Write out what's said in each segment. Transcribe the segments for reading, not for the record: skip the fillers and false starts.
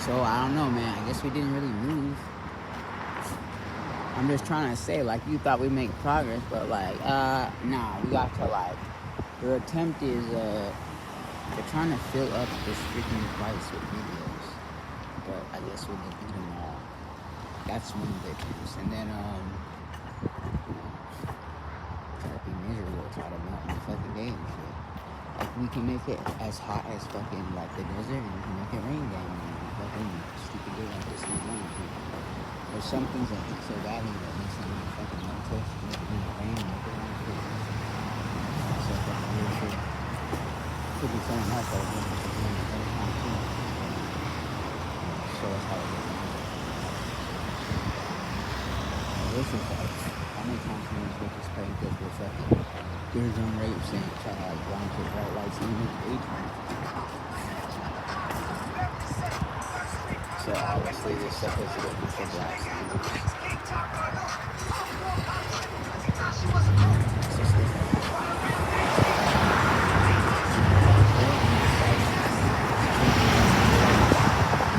So I don't know, man. I guess we didn't really move. I'm just trying to say, like, you thought we make progress, but like, nah, we got to like. Their attempt is, they're trying to fill up this freaking device with videos, but I guess we'll delete them all. That's one of their attempts, and then try to be miserable, try to melt in the fucking day and shit. Like we can make it as hot as fucking like the desert, and we can make it rain down and fucking stupid day like this in the morning. There's some things that hit so badly that makes them fucking melt us, make it rain, make it rain, shit. So fucking weird shit. Could be someone else that was doing it every time too. Show us how to do it. This is like, how many times can we just play this with fucking there's on rape saying try to like blind put bright lights in the daytime. So obviously this stuff is good for black.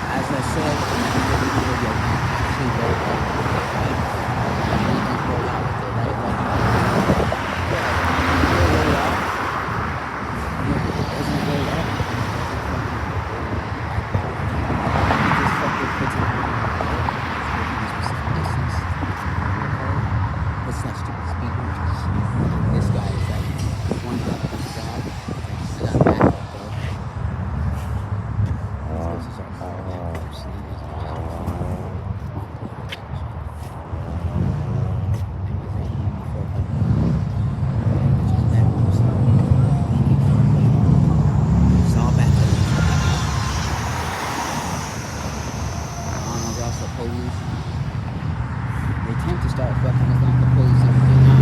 As I said, actually go up, right? You don't go out with it, right? Like, it doesn't go up. Just fucking puts it on. What's that stupid speed? This guy is like one up on the job. I got back up though. This is our car. Police. They tend to start fucking us like the police everything now.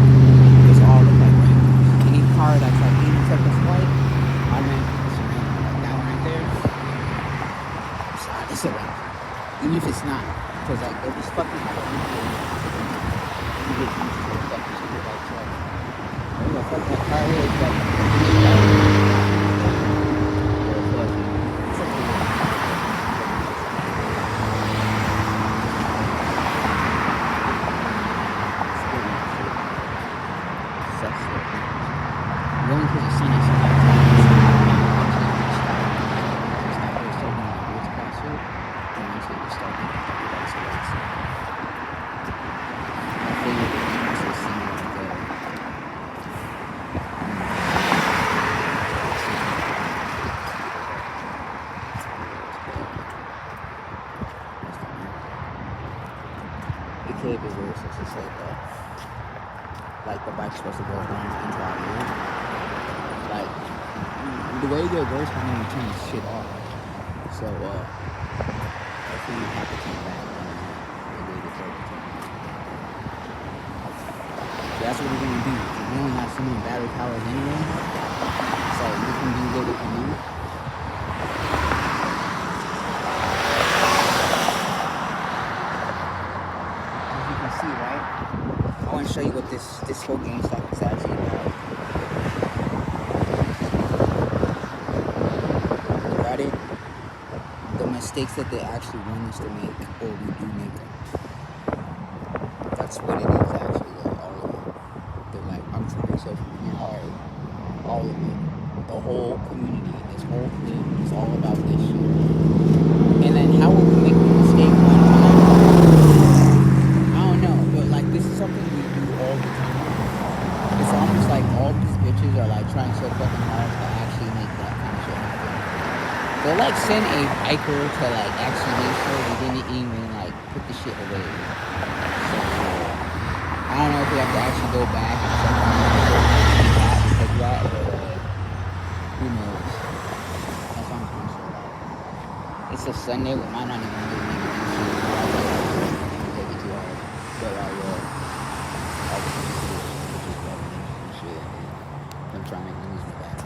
It's all look like right. Any car that's like 80 seconds white, automatically surrender. Like that one right there. It's a wrap. Even if it's not. Because like they're just fucking you get used to the fucking stupid white truck. They're gonna fuck that car is like only because the sun is so hot. It could be worse, it's just like the bike's supposed to go around into our ear. Like, the way they're worse when they turn this shit off. So, I think we have to turn back the way they turn it. So that's what we're gonna do. We only have so many battery powers anyway. So we can do what we can do. As you can see, right? I want to show you what this whole GameStop is actually about. Got it? The mistakes that they actually want us to make, or we do make them. That's what it is actually, like, all of it. They're like, I'm trying so freaking hard. All of it. The whole community, this whole thing is all about this shit. And then how will we make the mistake one time? I don't know, but like this is something we do all the time. It's almost like all these bitches are like trying so fucking hard to actually make that kind of shit happen. They'll like send a biker to like actually make sure we didn't even like put the shit away. So I don't know if we have to actually go back and because of that, but who knows? That's what I'm pretty sure about. It's a Sunday, we might not even really need to do shit. Take it too hard. But I will. I'll just do shit. I'm trying to make moves with that.